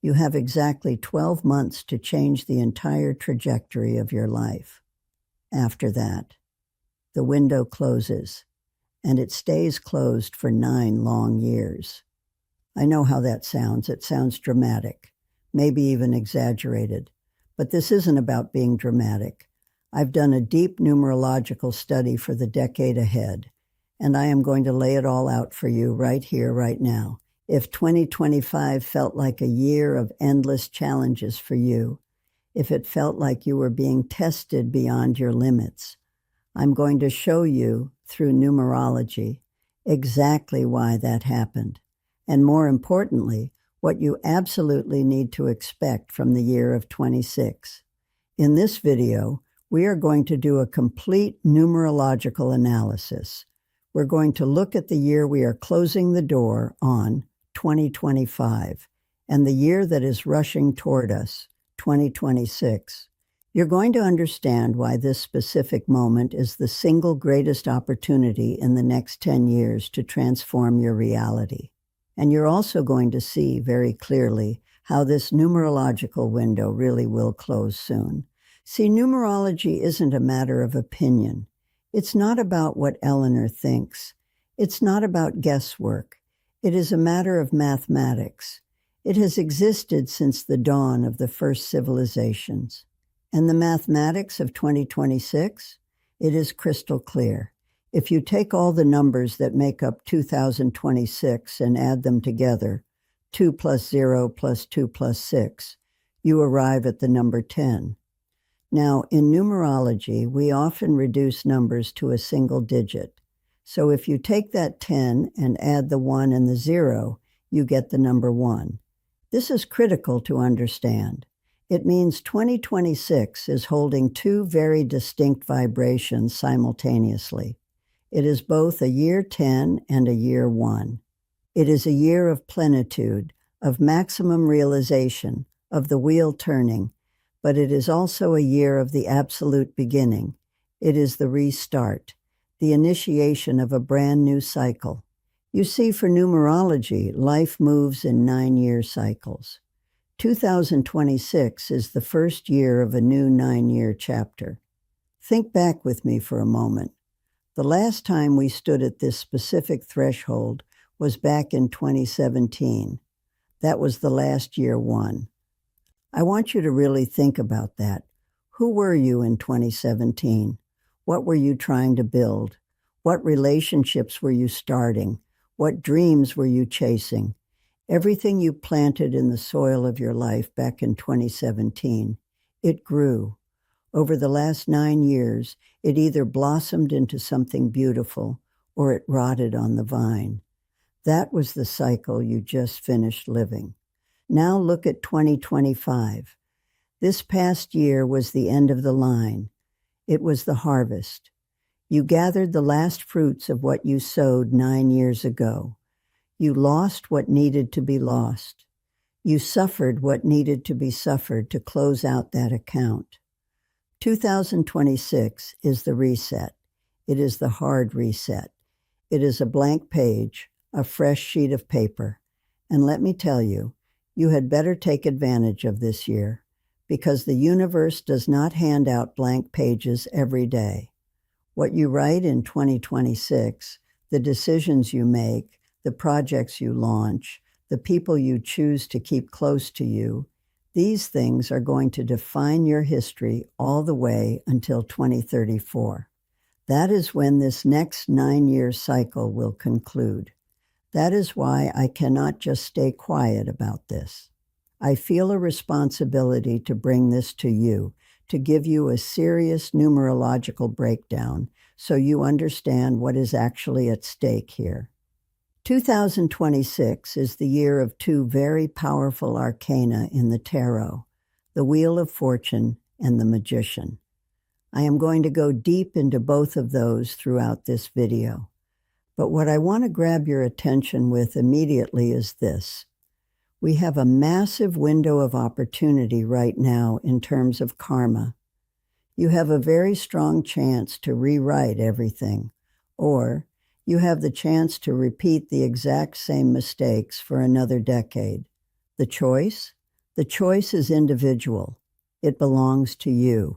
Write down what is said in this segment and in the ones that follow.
You have exactly 12 months to change the entire trajectory of your life. After that, the window closes, and it stays closed for 9 long years. I know how that sounds. It sounds dramatic, maybe even exaggerated. But this isn't about being dramatic. I've done a deep numerological study for the decade ahead, and I am going to lay it all out for you right here, right now. If 2025 felt like a year of endless challenges for you, if it felt like you were being tested beyond your limits, I'm going to show you through numerology exactly why that happened, and more importantly, what you absolutely need to expect from the year of 26. In this video, we are going to do a complete numerological analysis. We're going to look at the year we are closing the door on, 2025, and the year that is rushing toward us, 2026. You're going to understand why this specific moment is the single greatest opportunity in the next 10 years to transform your reality. And you're also going to see very clearly how this numerological window really will close soon. See, numerology isn't a matter of opinion. It's not about what Eleanor thinks. It's not about guesswork. It is a matter of mathematics. It has existed since the dawn of the first civilizations. And the mathematics of 2026? It is crystal clear. If you take all the numbers that make up 2026 and add them together, 2 plus 0 plus 2 plus 6, you arrive at the number 10. Now, in numerology, we often reduce numbers to a single digit. So if you take that 10 and add the 1 and the 0, you get the number 1. This is critical to understand. It means 2026 is holding two very distinct vibrations simultaneously. It is both a year 10 and a year 1. It is a year of plenitude, of maximum realization, of the wheel turning, but it is also a year of the absolute beginning. It is the restart, the initiation of a brand new cycle. You see, for numerology, life moves in 9-year cycles. 2026 is the first year of a new 9-year chapter. Think back with me for a moment. The last time we stood at this specific threshold was back in 2017. That was the last year 1. I want you to really think about that. Who were you in 2017? What were you trying to build? What relationships were you starting? What dreams were you chasing? Everything you planted in the soil of your life back in 2017, it grew. Over the last 9 years, it either blossomed into something beautiful or it rotted on the vine. That was the cycle you just finished living. Now look at 2025. This past year was the end of the line. It was the harvest. You gathered the last fruits of what you sowed 9 years ago. You lost what needed to be lost. You suffered what needed to be suffered to close out that account. 2026 is the reset. It is the hard reset. It is a blank page, a fresh sheet of paper. And let me tell you, you had better take advantage of this year, because the universe does not hand out blank pages every day. What you write in 2026, the decisions you make, the projects you launch, the people you choose to keep close to you, these things are going to define your history all the way until 2034. That is when this next 9-year cycle will conclude. That is why I cannot just stay quiet about this. I feel a responsibility to bring this to you, to give you a serious numerological breakdown so you understand what is actually at stake here. 2026 is the year of two very powerful arcana in the tarot, the Wheel of Fortune and the Magician. I am going to go deep into both of those throughout this video. But what I want to grab your attention with immediately is this. We have a massive window of opportunity right now in terms of karma. You have a very strong chance to rewrite everything, or you have the chance to repeat the exact same mistakes for another decade. The choice? The choice is individual. It belongs to you.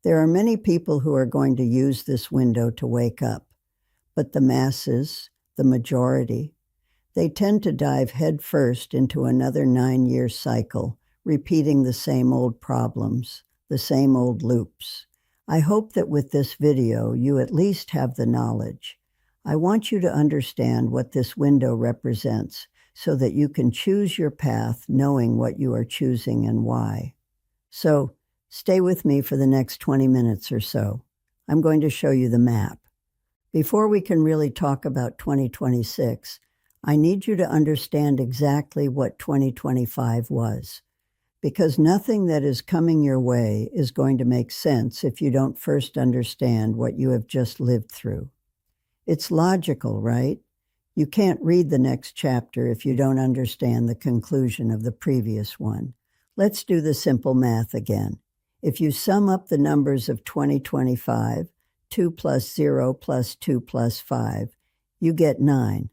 There are many people who are going to use this window to wake up, but the masses, the majority, they tend to dive headfirst into another 9-year cycle, repeating the same old problems, the same old loops. I hope that with this video, you at least have the knowledge. I want you to understand what this window represents so that you can choose your path knowing what you are choosing and why. So, stay with me for the next 20 minutes or so. I'm going to show you the map. Before we can really talk about 2026, I need you to understand exactly what 2025 was, because nothing that is coming your way is going to make sense if you don't first understand what you have just lived through. It's logical, right? You can't read the next chapter if you don't understand the conclusion of the previous one. Let's do the simple math again. If you sum up the numbers of 2025, 2 plus 0 plus 2 plus 5, you get 9.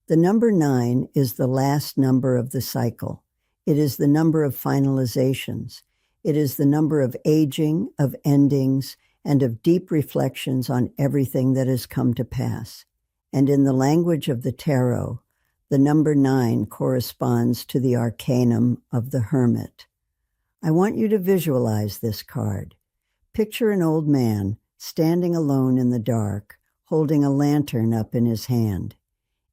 The number 9 is the last number of the cycle. It is the number of finalizations. It is the number of aging, of endings, and of deep reflections on everything that has come to pass. And in the language of the tarot, the number 9 corresponds to the arcanum of the hermit. I want you to visualize this card. Picture an old man standing alone in the dark, holding a lantern up in his hand.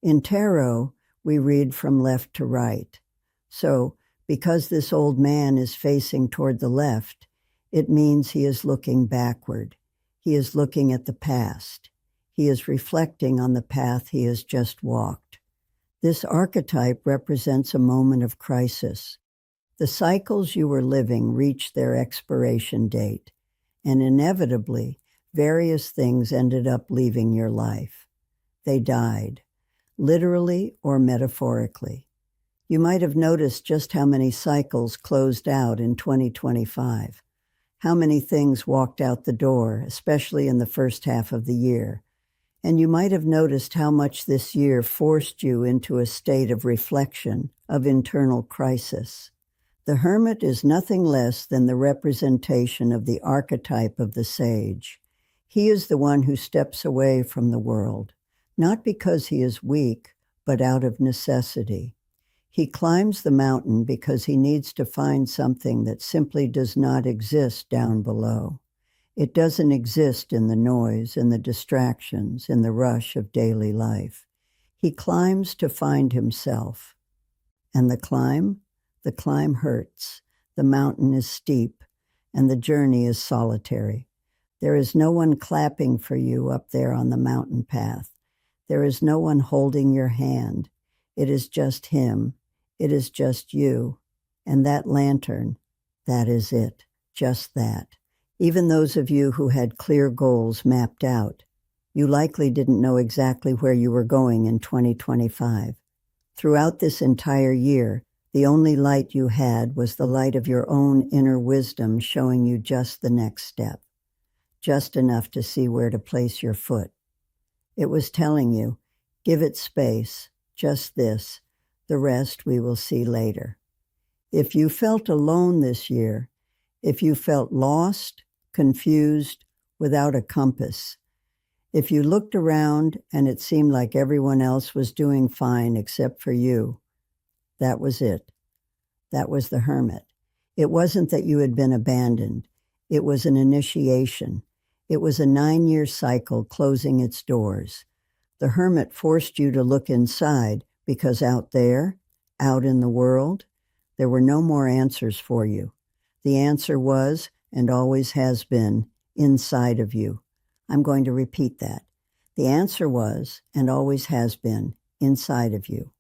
In tarot, we read from left to right. So, because this old man is facing toward the left, it means he is looking backward. He is looking at the past. He is reflecting on the path he has just walked. This archetype represents a moment of crisis. The cycles you were living reached their expiration date, and inevitably, various things ended up leaving your life. They died, literally or metaphorically. You might have noticed just how many cycles closed out in 2025. How many things walked out the door, especially in the first half of the year. And you might have noticed how much this year forced you into a state of reflection, of internal crisis. The hermit is nothing less than the representation of the archetype of the sage. He is the one who steps away from the world, not because he is weak, but out of necessity. He climbs the mountain because he needs to find something that simply does not exist down below. It doesn't exist in the noise, in the distractions, in the rush of daily life. He climbs to find himself. And the climb hurts. The mountain is steep, and the journey is solitary. There is no one clapping for you up there on the mountain path. There is no one holding your hand. It is just him. It is just you. And that lantern, that is it. Just that. Even those of you who had clear goals mapped out, you likely didn't know exactly where you were going in 2025. Throughout this entire year, the only light you had was the light of your own inner wisdom showing you just the next step, just enough to see where to place your foot. It was telling you, give it space, just this, the rest we will see later. If you felt alone this year, if you felt lost, confused, without a compass, if you looked around and it seemed like everyone else was doing fine except for you, that was it. That was the hermit. It wasn't that you had been abandoned. It was an initiation. It was a 9-year cycle closing its doors. The hermit forced you to look inside because out there, out in the world, there were no more answers for you. The answer was, and always has been, inside of you. I'm going to repeat that. The answer was, and always has been, inside of you.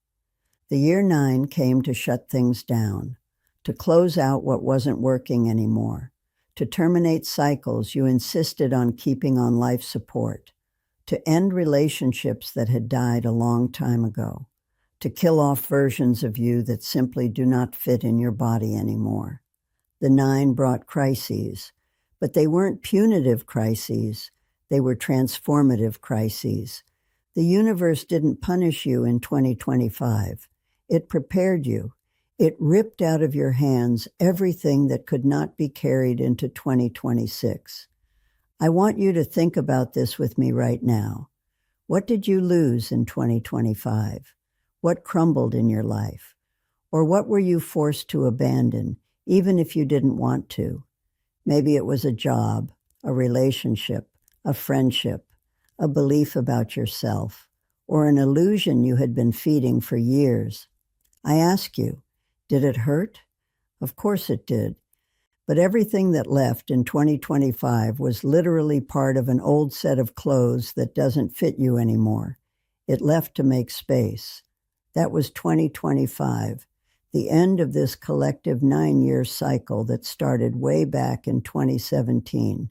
The year 9 came to shut things down, to close out what wasn't working anymore, to terminate cycles you insisted on keeping on life support, to end relationships that had died a long time ago, to kill off versions of you that simply do not fit in your body anymore. The 9 brought crises, but they weren't punitive crises. They were transformative crises. The universe didn't punish you in 2025. It prepared you. It ripped out of your hands everything that could not be carried into 2026. I want you to think about this with me right now. What did you lose in 2025? What crumbled in your life? Or what were you forced to abandon, even if you didn't want to? Maybe it was a job, a relationship, a friendship, a belief about yourself, or an illusion you had been feeding for years. I ask you, did it hurt? Of course it did. But everything that left in 2025 was literally part of an old set of clothes that doesn't fit you anymore. It left to make space. That was 2025, the end of this collective 9-year cycle that started way back in 2017.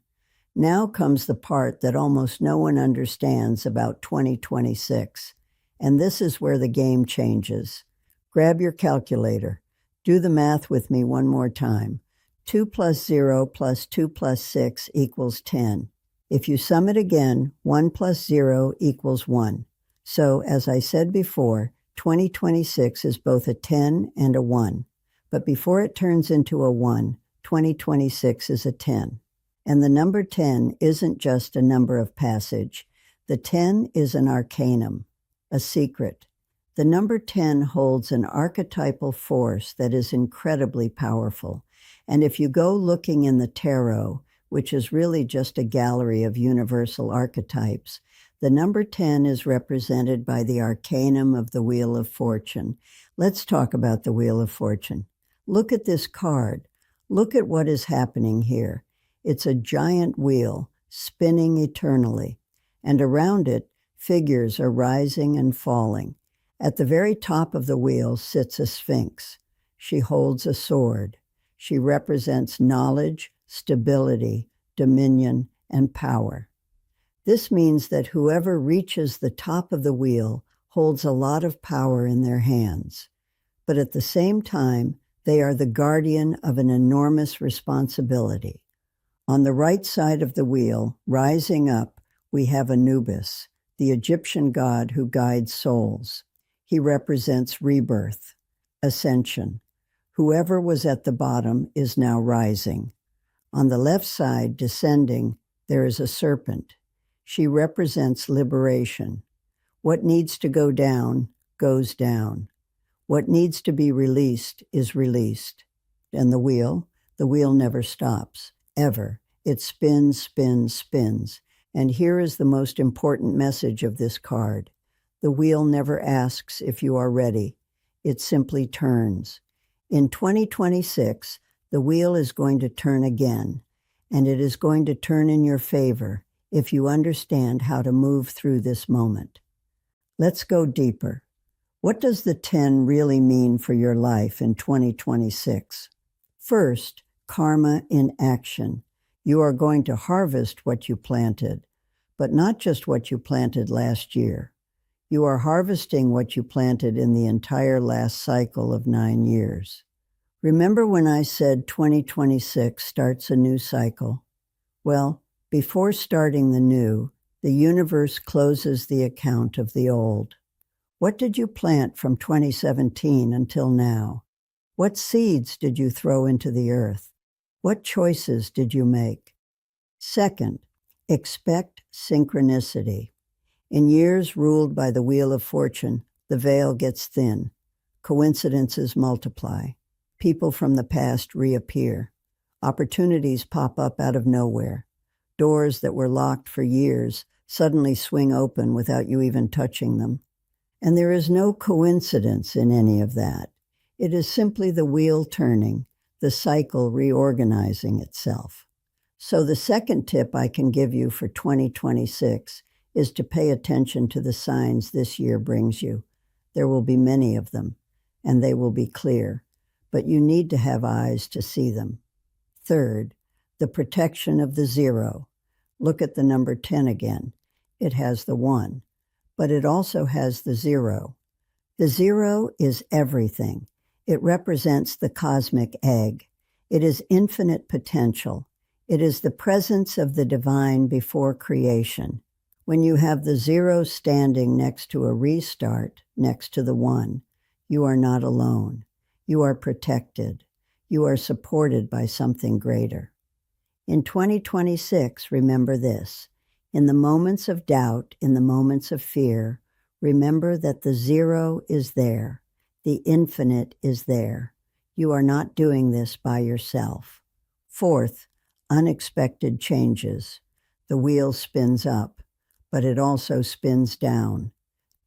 Now comes the part that almost no one understands about 2026, and this is where the game changes. Grab your calculator. Do the math with me one more time. 2 plus 0 plus 2 plus 6 equals 10. If you sum it again, 1 plus 0 equals 1. So, as I said before, 2026 is both a 10 and a 1. But before it turns into a 1, 2026 is a 10. And the number 10 isn't just a number of passage. The 10 is an arcanum, a secret. The number 10 holds an archetypal force that is incredibly powerful. And if you go looking in the tarot, which is really just a gallery of universal archetypes, the number 10 is represented by the arcanum of the Wheel of Fortune. Let's talk about the Wheel of Fortune. Look at this card. Look at what is happening here. It's a giant wheel spinning eternally, and around it, figures are rising and falling. At the very top of the wheel sits a sphinx. She holds a sword. She represents knowledge, stability, dominion, and power. This means that whoever reaches the top of the wheel holds a lot of power in their hands. But at the same time, they are the guardian of an enormous responsibility. On the right side of the wheel, rising up, we have Anubis, the Egyptian god who guides souls. He represents rebirth, ascension. Whoever was at the bottom is now rising. On the left side, descending, there is a serpent. She represents liberation. What needs to go down, goes down. What needs to be released is released. And the wheel never stops, ever. It spins, spins, spins. And here is the most important message of this card. The wheel never asks if you are ready. It simply turns. In 2026, the wheel is going to turn again, and it is going to turn in your favor if you understand how to move through this moment. Let's go deeper. What does the 10 really mean for your life in 2026? First, karma in action. You are going to harvest what you planted, but not just what you planted last year. You are harvesting what you planted in the entire last cycle of 9 years. Remember when I said 2026 starts a new cycle? Well, before starting the new, the universe closes the account of the old. What did you plant from 2017 until now? What seeds did you throw into the earth? What choices did you make? Second, expect synchronicity. In years ruled by the Wheel of Fortune, the veil gets thin. Coincidences multiply. People from the past reappear. Opportunities pop up out of nowhere. Doors that were locked for years suddenly swing open without you even touching them. And there is no coincidence in any of that. It is simply the wheel turning, the cycle reorganizing itself. So the second tip I can give you for 2026 is to pay attention to the signs this year brings you. There will be many of them, and they will be clear, but you need to have eyes to see them. Third, the protection of the 0. Look at the number 10 again. It has the 1, but it also has the 0. The 0 is everything. It represents the cosmic egg. It is infinite potential. It is the presence of the divine before creation. When you have the 0 standing next to a restart, next to the 1, you are not alone. You are protected. You are supported by something greater. In 2026, remember this. In the moments of doubt, in the moments of fear, remember that the zero is there. The infinite is there. You are not doing this by yourself. Fourth, unexpected changes. The wheel spins up, but it also spins down.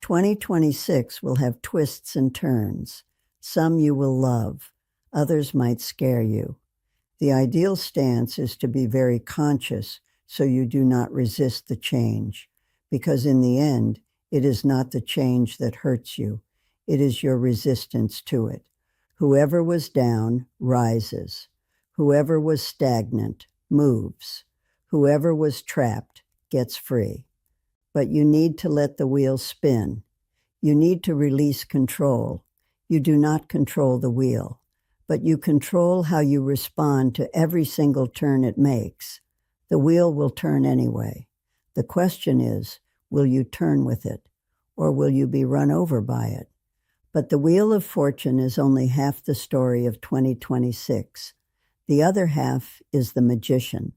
2026 will have twists and turns. Some you will love. Others might scare you. The ideal stance is to be very conscious so you do not resist the change, because in the end, it is not the change that hurts you. It is your resistance to it. Whoever was down rises. Whoever was stagnant moves. Whoever was trapped gets free. But you need to let the wheel spin. You need to release control. You do not control the wheel, but you control how you respond to every single turn it makes. The wheel will turn anyway. The question is, will you turn with it, or will you be run over by it? But the Wheel of Fortune is only half the story of 2026. The other half is the Magician,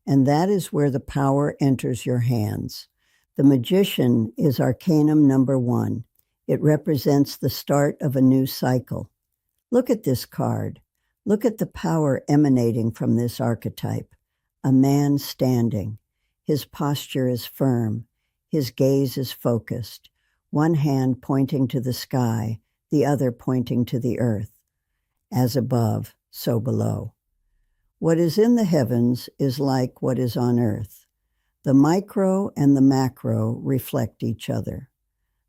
and that is where the power enters your hands. The Magician is Arcanum number 1. It represents the start of a new cycle. Look at this card. Look at the power emanating from this archetype. A man standing. His posture is firm. His gaze is focused. One hand pointing to the sky, the other pointing to the earth. As above, so below. What is in the heavens is like what is on earth. The micro and the macro reflect each other.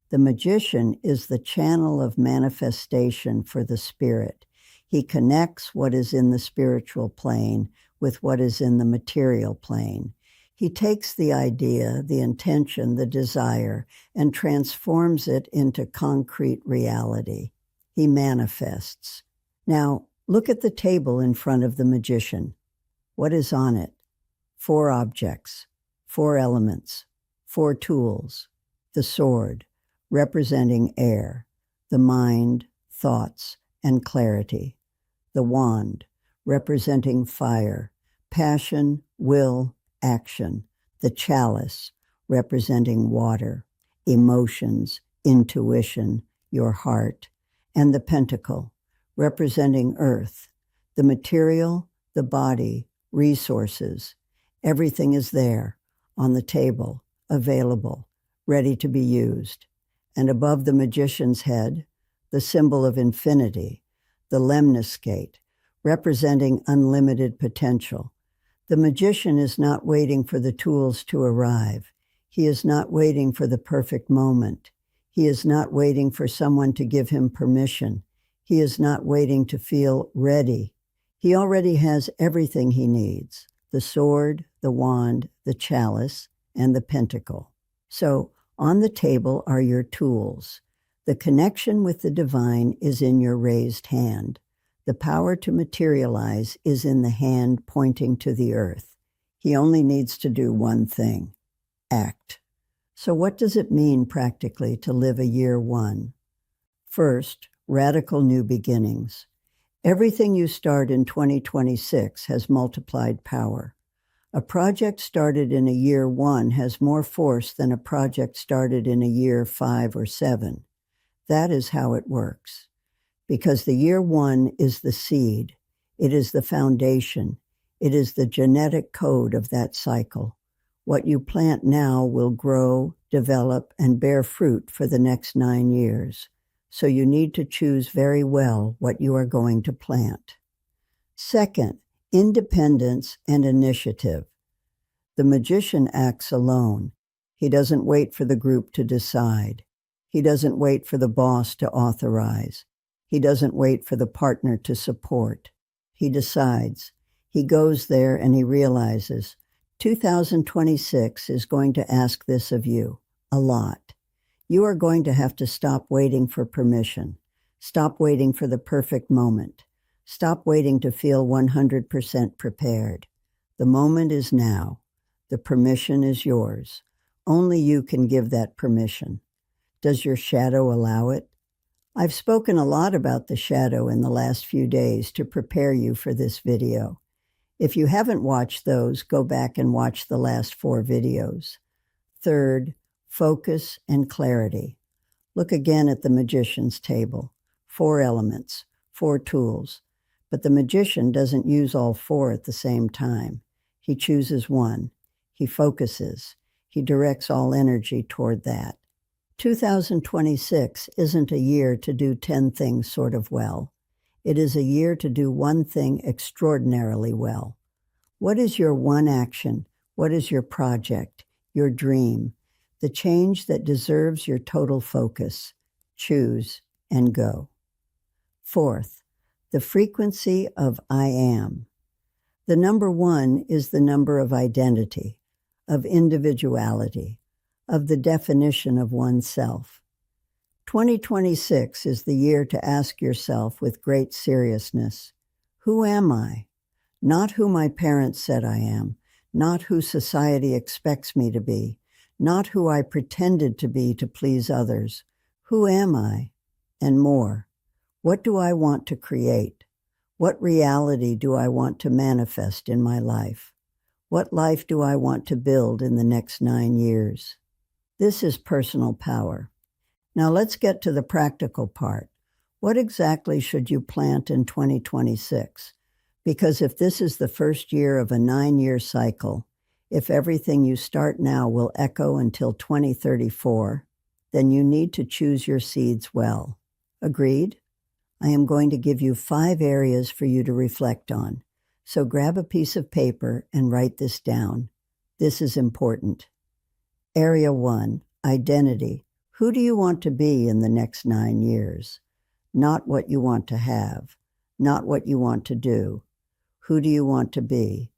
The Magician is the channel of manifestation for the spirit. He connects what is in the spiritual plane with what is in the material plane. He takes the idea, the intention, the desire, and transforms it into concrete reality. He manifests. Now, look at the table in front of the Magician. What is on it? 4 objects, 4 elements, 4 tools. The sword, representing air, the mind, thoughts, and clarity. The wand, representing fire, passion, will, action. The chalice, representing water, emotions, intuition, your heart. And the pentacle, representing earth, the material, the body, resources. Everything is there, on the table, available, ready to be used. And above the Magician's head, the symbol of infinity, the lemniscate, representing unlimited potential. The Magician is not waiting for the tools to arrive. He is not waiting for the perfect moment. He is not waiting for someone to give him permission. He is not waiting to feel ready. He already has everything he needs: the sword, the wand, the chalice, and the pentacle. So, on the table are your tools. The connection with the divine is in your raised hand. The power to materialize is in the hand pointing to the earth. He only needs to do one thing: act. So what does it mean practically to live a year 1? First, radical new beginnings. Everything you start in 2026 has multiplied power. A project started in a year 1 has more force than a project started in a year 5 or 7. That is how it works. Because the year 1 is the seed. It is the foundation. It is the genetic code of that cycle. What you plant now will grow, develop, and bear fruit for the next 9 years. So you need to choose very well what you are going to plant. Second, independence and initiative. The Magician acts alone. He doesn't wait for the group to decide. He doesn't wait for the boss to authorize. He doesn't wait for the partner to support. He decides. He goes there and he realizes 2026 is going to ask this of you a lot. You are going to have to stop waiting for permission. Stop waiting for the perfect moment. Stop waiting to feel 100% prepared. The moment is now. The permission is yours. Only you can give that permission. Does your shadow allow it? I've spoken a lot about the shadow in the last few days to prepare you for this video. If you haven't watched those, go back and watch the last 4 videos. Third, focus and clarity. Look again at the magician's table. 4 elements, 4 tools. But the magician doesn't use all 4 at the same time. He chooses one. He focuses. He directs all energy toward that. 2026 isn't a year to do 10 things sort of well. It is a year to do one thing extraordinarily well. What is your one action? What is your project, your dream, the change that deserves your total focus? Choose and go. Fourth, the frequency of I am. The number 1 is the number of identity, of individuality, of the definition of oneself. 2026 is the year to ask yourself with great seriousness, who am I? Not who my parents said I am, not who society expects me to be, not who I pretended to be to please others. Who am I? And more, what do I want to create? What reality do I want to manifest in my life? What life do I want to build in the next 9 years? This is personal power. Now let's get to the practical part. What exactly should you plant in 2026? Because if this is the first year of a 9-year cycle, if everything you start now will echo until 2034, then you need to choose your seeds well. Agreed? I am going to give you 5 areas for you to reflect on. So grab a piece of paper and write this down. This is important. Area 1, identity. Who do you want to be in the next 9 years? Not what you want to have, not what you want to do. Who do you want to be?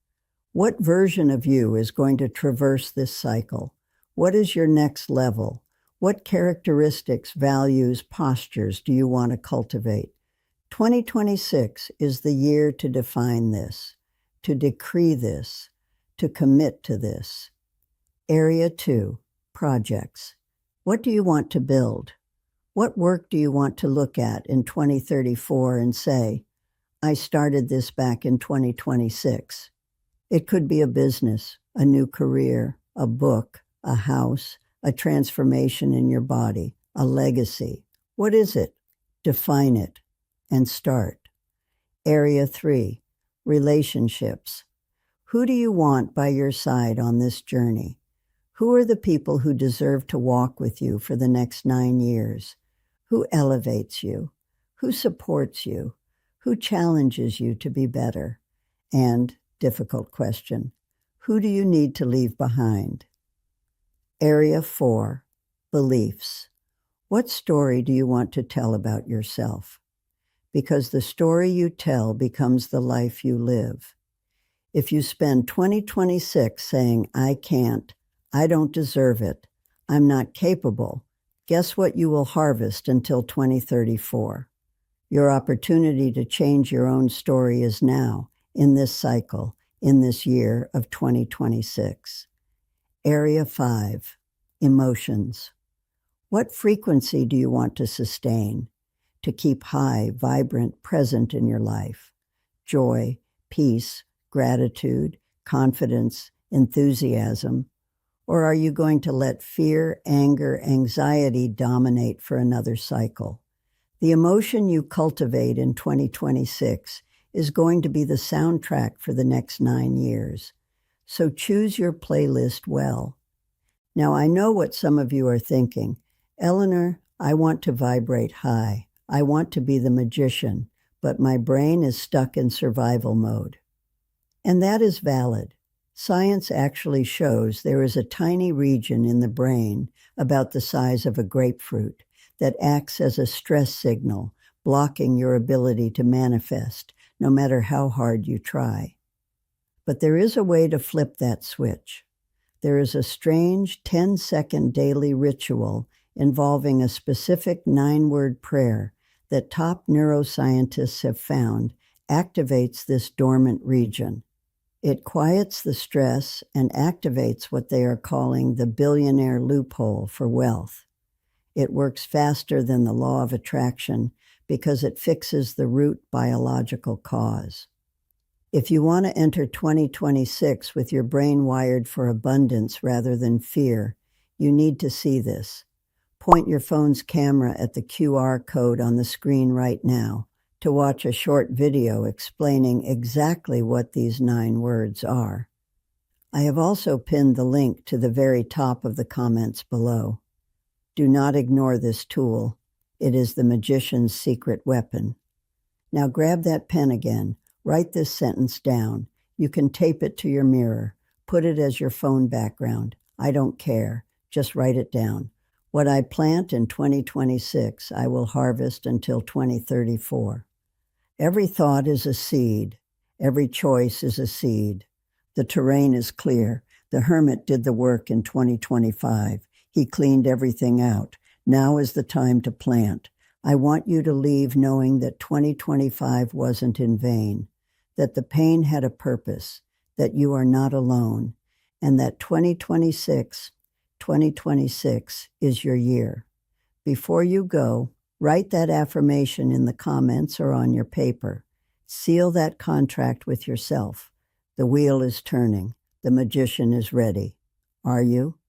What version of you is going to traverse this cycle? What is your next level? What characteristics, values, postures do you want to cultivate? 2026 is the year to define this, to decree this, to commit to this. Area 2, projects. What do you want to build? What work do you want to look at in 2034 and say, I started this back in 2026? It could be a business, a new career, a book, a house, a transformation in your body, a legacy. What is it? Define it and start. Area 3, relationships. Who do you want by your side on this journey? Who are the people who deserve to walk with you for the next 9 years? Who elevates you? Who supports you? Who challenges you to be better? And, difficult question, who do you need to leave behind? Area 4, beliefs. What story do you want to tell about yourself? Because the story you tell becomes the life you live. If you spend 2026 saying, I can't, I don't deserve it, I'm not capable, guess what you will harvest until 2034? Your opportunity to change your own story is now, in this cycle, in this year of 2026. Area 5, emotions. What frequency do you want to sustain, to keep high, vibrant, present in your life? Joy, peace, gratitude, confidence, enthusiasm? Or are you going to let fear, anger, anxiety dominate for another cycle? The emotion you cultivate in 2026 is going to be the soundtrack for the next 9 years. So choose your playlist well. Now, I know what some of you are thinking. Eleanor, I want to vibrate high. I want to be the magician, but my brain is stuck in survival mode. And that is valid. Science actually shows there is a tiny region in the brain about the size of a grapefruit that acts as a stress signal, blocking your ability to manifest, no matter how hard you try. But there is a way to flip that switch. There is a strange 10-second daily ritual involving a specific 9-word prayer that top neuroscientists have found activates this dormant region. It quiets the stress and activates what they are calling the billionaire loophole for wealth. It works faster than the law of attraction because it fixes the root biological cause. If you want to enter 2026 with your brain wired for abundance rather than fear, you need to see this. Point your phone's camera at the QR code on the screen right now to watch a short video explaining exactly what these 9 words are. I have also pinned the link to the very top of the comments below. Do not ignore this tool. It is the magician's secret weapon. Now grab that pen again. Write this sentence down. You can tape it to your mirror. Put it as your phone background. I don't care. Just write it down. What I plant in 2026, I will harvest until 2034. Every thought is a seed. Every choice is a seed. The terrain is clear. The hermit did the work in 2025. He cleaned everything out. Now is the time to plant. I want you to leave knowing that 2025 wasn't in vain, that the pain had a purpose, that you are not alone, and that 2026 is your year. Before you go, write that affirmation in the comments or on your paper. Seal that contract with yourself. The wheel is turning. The magician is ready. Are you?